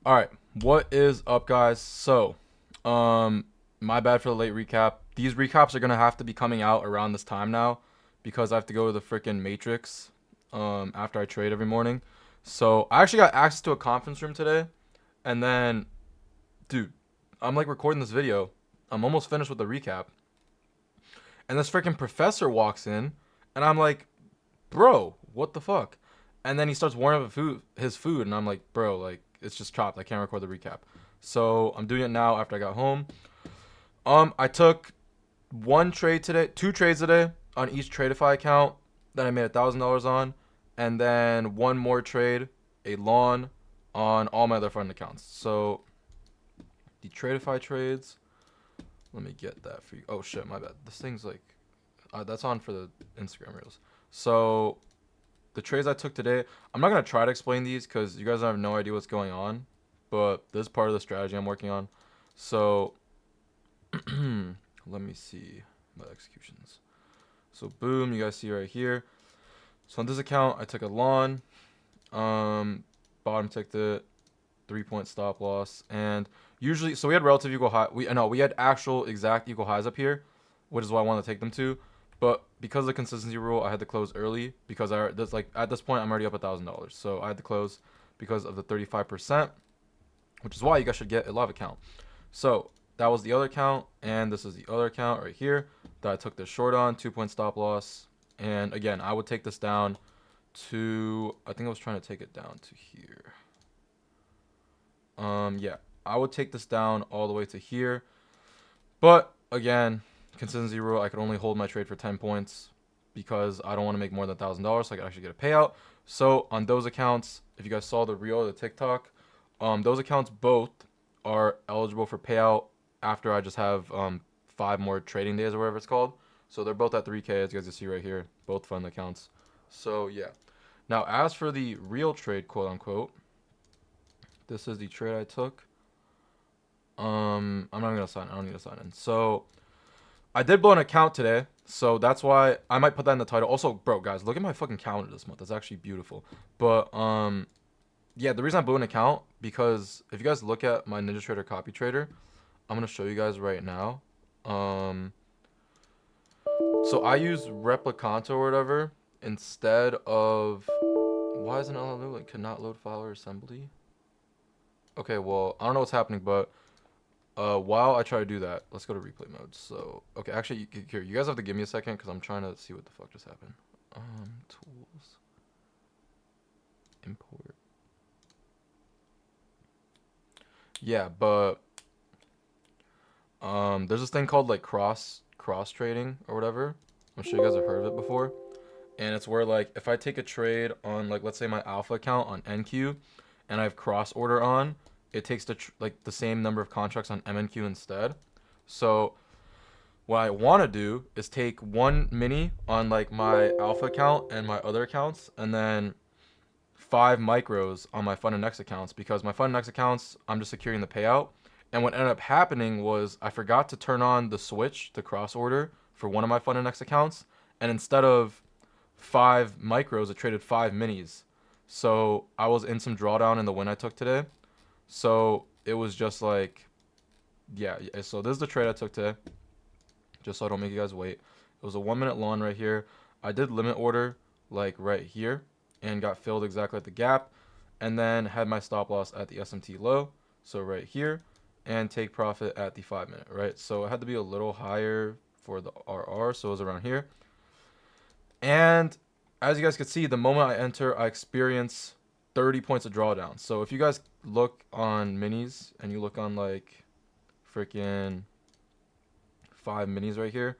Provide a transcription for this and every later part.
All right, what is up, guys? My bad for the late recap. These recaps are gonna have to be coming out around this time now because I have to go to the freaking Matrix after I trade every morning. So I actually got access to a conference room today, and then, dude, I'm like recording this video. I'm almost finished with the recap, and this freaking professor walks in, and I'm like, bro, what the fuck? And then he starts warming up his food, and I'm like, bro, like it's just chopped. I can't record the recap. So I'm doing it now after I got home. I took one trade today, two trades today on each Tradeify account that I made $1,000 on, and then one more trade, a lawn, on all my other fund accounts. So the Tradeify trades. Let me get that for you. Oh shit, my bad. This thing's like, that's on for the Instagram reels. So the trades I took today, I'm not gonna try to explain these because you guys have no idea what's going on, but this is part of the strategy I'm working on. So let me see my executions. So boom, you guys see right here. So on this account, I took a lawn, bottom ticked it, 3 point stop loss, and usually, so we had relative equal high. We had actual exact equal highs up here, which is why I wanted to take them to. But because of the consistency rule, I had to close early because at this point I'm already up $1,000. So I had to close because of the 35%, which is why you guys should get a live account. So that was the other account, and this is the other account right here that I took this short on, 2 point stop loss. And again, I would take this down to, I think I was trying to take it down to here. Yeah, I would take this down all the way to here. But again, consistency rule, I could only hold my trade for 10 points because I don't want to make more than $1,000 so I could actually get a payout. So on those accounts, if you guys saw the reel or the TikTok, those accounts both are eligible for payout after I just have 5 more trading days or whatever it's called. So they're both at 3K, as you guys can see right here, both fund accounts. So yeah. Now, as for the real trade, quote unquote, this is the trade I took. I'm not gonna sign. I don't need to sign in. So I did blow an account today, so that's why I might put that in the title. Also, bro, guys, look at my fucking calendar this month. That's actually beautiful. But yeah, the reason I blew an account because if you guys look at my NinjaTrader copy trader, I'm gonna show you guys right now. Um, so I use Replicanto or whatever instead of. Why is an LLU like cannot load file or assembly? Okay, well I don't know what's happening, but while I try to do that, let's go to replay mode. So, okay, actually, here, you guys have to give me a second because I'm trying to see what the fuck just happened. Tools, import. Yeah, but there's this thing called like cross trading or whatever. I'm sure you guys have heard of it before. And it's where like if I take a trade on like let's say my alpha account on NQ, and I have cross order on, it takes like the same number of contracts on MNQ instead. So what I want to do is take one mini on like my alpha account and my other accounts, and then 5 micros on my Fundednext accounts because my Fundednext accounts I'm just securing the payout. And what ended up happening was I forgot to turn on the switch to cross order for one of my Fundednext accounts, and instead of 5 micros, it traded 5 minis. So I was in some drawdown in the win I took today. So it was just like, yeah. So this is the trade I took today, just so I don't make you guys wait. It was a 1 minute lawn right here. I did limit order like right here and got filled exactly at the gap, and then had my stop loss at the SMT low, so right here, and take profit at the 5 minute, right? So it had to be a little higher for the RR, so it was around here. And as you guys can see, the moment I enter, I experience 30 points of drawdown. So if you guys look on minis and you look on like freaking 5 minis right here,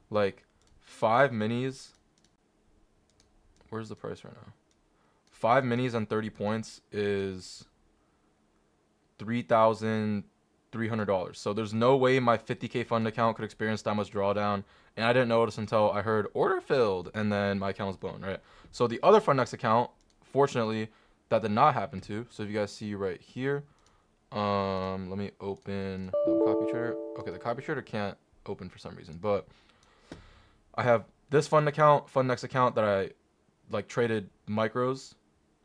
like 5 minis, where's the price right now? 5 minis on 30 points is $3,300. So there's no way my 50K fund account could experience that much drawdown. And I didn't notice until I heard order filled, and then my account was blown, right? So the other Fundnext account, fortunately, that did not happen to. So if you guys see right here, let me open the copy trader. Okay, the copy trader can't open for some reason, but I have this Fundnext account that I like traded micros,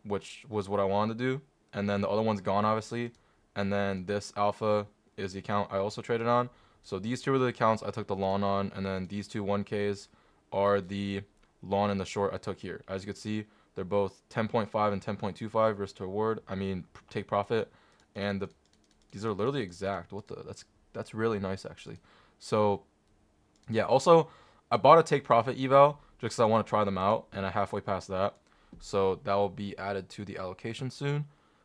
which was what I wanted to do, and then the other one's gone obviously. and then this alpha is the account I also traded on. So these two are the accounts I took the long on, and then these two 1Ks are the long and the short I took here. As you can see, they're both 10.5 and 10.25 risk to reward. I mean, take profit, and these are literally exact. What the? That's really nice actually. So yeah. Also, I bought a take profit eval just because I want to try them out, and I halfway passed that. So that will be added to the allocation soon.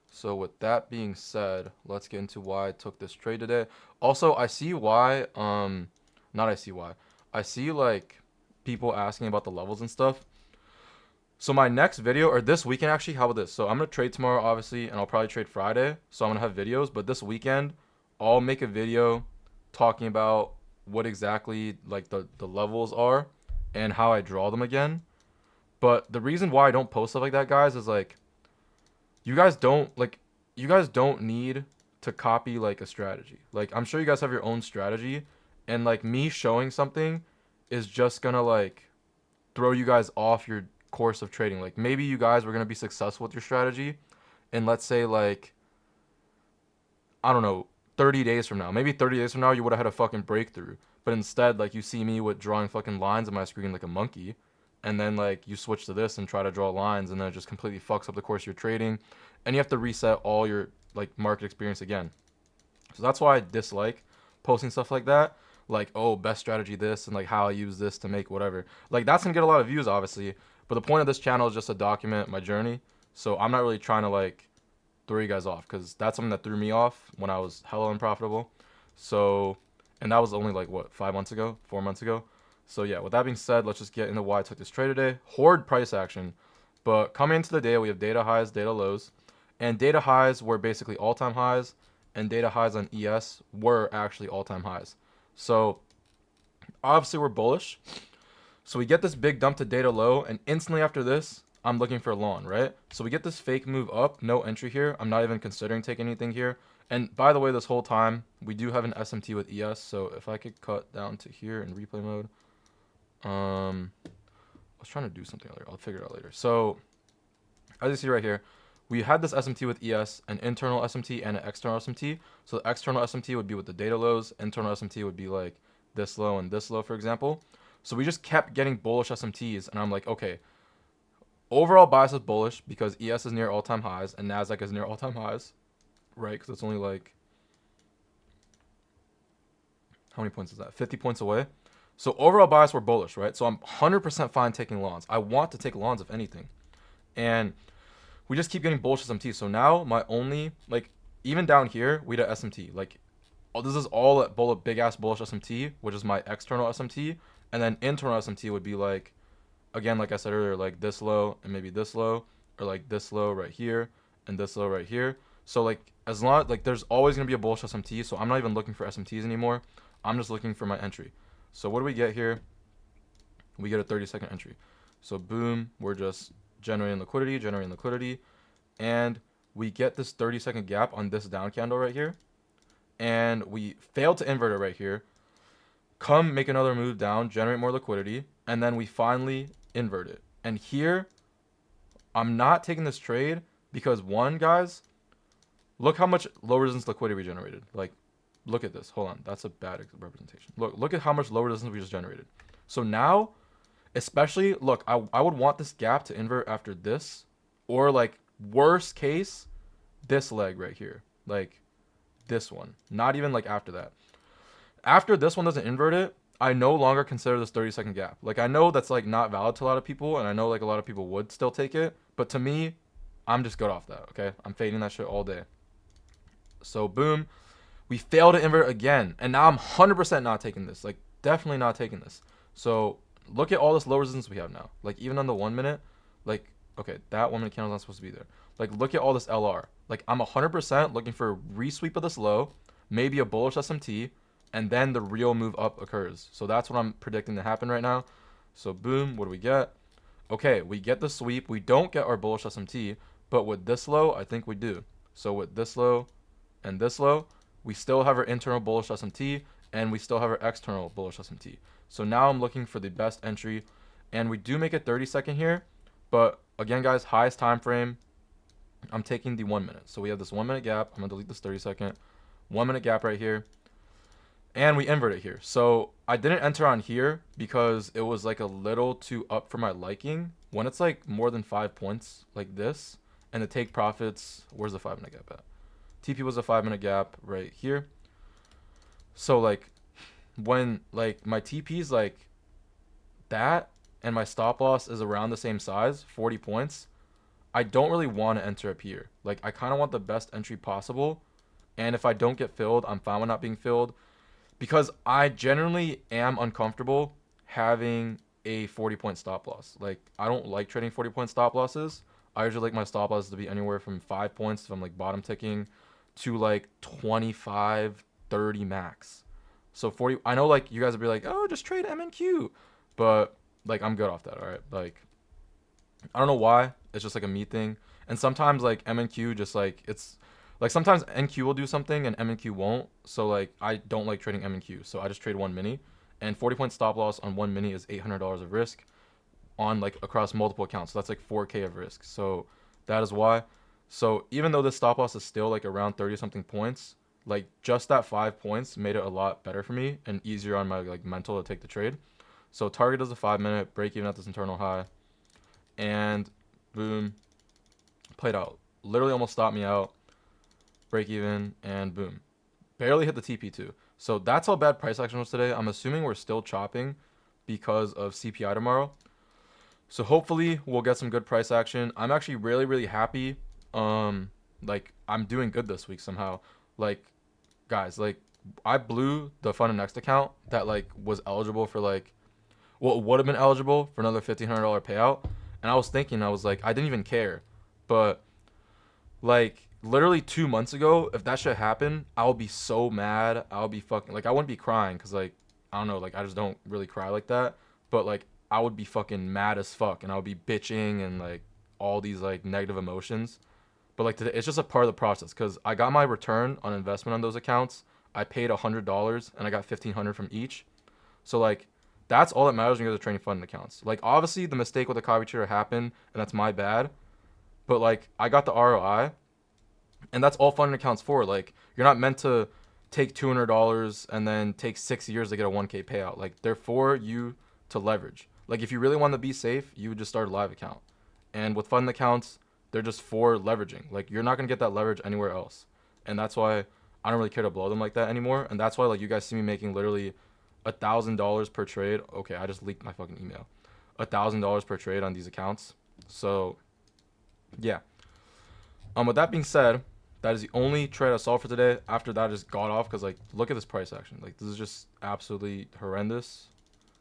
So with that being said, let's get into why I took this trade today. Also, I see why, not I see why. I see like people asking about the levels and stuff. So my next video, or this weekend actually, how about this? So I'm gonna trade tomorrow, obviously, and I'll probably trade Friday. So I'm gonna have videos, but this weekend, I'll make a video talking about what exactly like the levels are and how I draw them again. But the reason why I don't post stuff like that, guys, is like you guys don't need to copy like a strategy. Like I'm sure you guys have your own strategy, and like me showing something is just gonna like throw you guys off your course of trading. Like maybe you guys were gonna be successful with your strategy, and let's say like I don't know, 30 days from now, maybe 30 days from now, you would have had a fucking breakthrough. But instead, like you see me with drawing fucking lines on my screen like a monkey, and then like you switch to this and try to draw lines, and then it just completely fucks up the course you're trading, and you have to reset all your like market experience again. So that's why I dislike posting stuff like that. Like, oh, best strategy this, and like how I use this to make whatever. Like that's gonna get a lot of views, obviously. But the point of this channel is just to document my journey. So I'm not really trying to like throw you guys off, because that's something that threw me off when I was hella unprofitable. So, and that was only like what, 5 months ago, 4 months ago. So yeah, with that being said, let's just get into why I took this trade today. Horde price action. But coming into the day, we have data highs, data lows, and data highs were basically all-time highs, and data highs on ES were actually all-time highs. So obviously we're bullish. So we get this big dump to data low, and instantly after this, I'm looking for a long, right? So we get this fake move up, no entry here. I'm not even considering taking anything here. And by the way, this whole time, we do have an SMT with ES. So if I could cut down to here in replay mode. I was trying to do something earlier. I'll figure it out later. So as you see right here, we had this SMT with ES, an internal SMT and an external SMT. So the external SMT would be with the data lows. Internal SMT would be like this low and this low, for example. So we just kept getting bullish SMTs, and I'm like, okay, overall bias is bullish because ES is near all-time highs and NASDAQ is near all-time highs, right? Because it's only like, how many points is that? 50 points away. So overall bias, we're bullish, right? So I'm 100% fine taking longs. I want to take longs if anything. And we just keep getting bullish SMT. So now my only, like, even down here, we had SMT. Like, this is all at big ass bullish SMT, which is my external SMT. And then internal SMT would be like, again, like I said earlier, like this low and maybe this low, or like this low right here and this low right here. So like as long like there's always gonna be a bullish SMT, so I'm not even looking for SMTs anymore. I'm just looking for my entry. So what do we get here? We get a 30-second entry. So boom, we're just generating liquidity, and we get this 30-second gap on this down candle right here, and we fail to invert it right here. Come make another move down, generate more liquidity, and then we finally invert it. And here, I'm not taking this trade because one, guys, look how much low resistance liquidity we generated. Like, look at this. Hold on, that's a bad representation. Look at how much low resistance we just generated. So now, especially, look, I would want this gap to invert after this, or like worst case, this leg right here, like this one. Not even like after that. After this one doesn't invert it, I no longer consider this 30-second gap. Like, I know that's like not valid to a lot of people, and I know like a lot of people would still take it, but to me, I'm just good off that, okay? I'm fading that shit all day. So boom, we fail to invert again, and now I'm 100% not taking this. Like, definitely not taking this. So look at all this low resistance we have now. Like, even on the 1 minute, like, okay, that 1 minute candle's not supposed to be there. Like, look at all this LR. Like, I'm 100% looking for a resweep of this low, maybe a bullish SMT, and then the real move up occurs. So that's what I'm predicting to happen right now. So boom, what do we get? Okay, we get the sweep. We don't get our bullish SMT, but with this low, I think we do. So with this low and this low, we still have our internal bullish SMT, and we still have our external bullish SMT. So now I'm looking for the best entry, and we do make it 30-second here. But again, guys, highest time frame, I'm taking the 1 minute. So we have this 1 minute gap. I'm gonna delete this 30-second. 1 minute gap right here. And we invert it here. So I didn't enter on here because it was like a little too up for my liking. When it's like more than 5 points like this, and the take profits, where's the 5 minute gap at? TP was a 5 minute gap right here. So like when like my TP is like that and my stop loss is around the same size, 40 points, I don't really want to enter up here. Like I kind of want the best entry possible. And if I don't get filled, I'm fine with not being filled, because I generally am uncomfortable having a 40-point stop loss. Like I don't like trading 40-point stop losses. I usually like my stop losses to be anywhere from 5 points if I'm like bottom ticking to like 25, 30 max. So 40, I know like you guys would be like, oh, just trade MNQ. But like I'm good off that, all right? Like I don't know why. It's just like a me thing. And sometimes like MNQ just like it's like sometimes NQ will do something and MNQ won't. So like I don't like trading MNQ. So I just trade one mini. And 40-point stop loss on one mini is $800 of risk on like across multiple accounts. So that's like 4K of risk. So that is why. So even though this stop loss is still like around 30 something points, like just that 5 points made it a lot better for me and easier on my like mental to take the trade. So target is a 5 minute break even at this internal high, and boom, played out. Literally almost stopped me out. Break even, and boom. Barely hit the TP too. So that's how bad price action was today. I'm assuming we're still chopping because of CPI tomorrow. So hopefully we'll get some good price action. I'm actually really, really happy. Like I'm doing good this week somehow. Like, guys, like I blew the Fundednext account that like was eligible for like, well, it would have been eligible for another $1,500 payout. And I was thinking, I was like, I didn't even care. But like literally 2 months ago, if that shit happened, I would be so mad. I would be fucking like I wouldn't be crying because like I don't know, like I just don't really cry like that. But like I would be fucking mad as fuck, and I would be bitching and like all these like negative emotions. But like today, it's just a part of the process because I got my return on investment on those accounts. I paid $100 and I got 1,500 from each. So like that's all that matters when you guys are trading fund accounts. Like obviously the mistake with the copy trader happened and that's my bad. But like I got the ROI, and that's all funding accounts for. Like you're not meant to take $200 and then take 6 years to get a 1K payout. Like they're for you to leverage. Like if you really want to be safe, you would just start a live account. And with fund accounts, they're just for leveraging. Like you're not gonna get that leverage anywhere else. And that's why I don't really care to blow them like that anymore. And that's why like you guys see me making literally $1,000 per trade. Okay, I just leaked my fucking email. $1,000 per trade on these accounts. So yeah. With that being said, that is the only trade I saw for today. After that, I just got off because like look at this price action. Like this is just absolutely horrendous.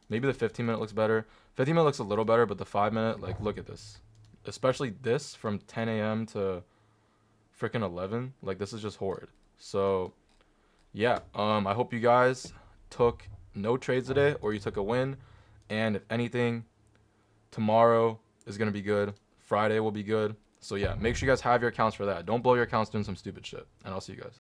Maybe the 15-minute looks better. 15-minute looks a little better, but the 5-minute, like look at this. Especially this from 10 a.m. to freaking 11. Like this is just horrid. So yeah, I hope you guys took no trades today or you took a win. And if anything, tomorrow is gonna be good. Friday will be good. So yeah, make sure you guys have your accounts for that. Don't blow your accounts doing some stupid shit. And I'll see you guys.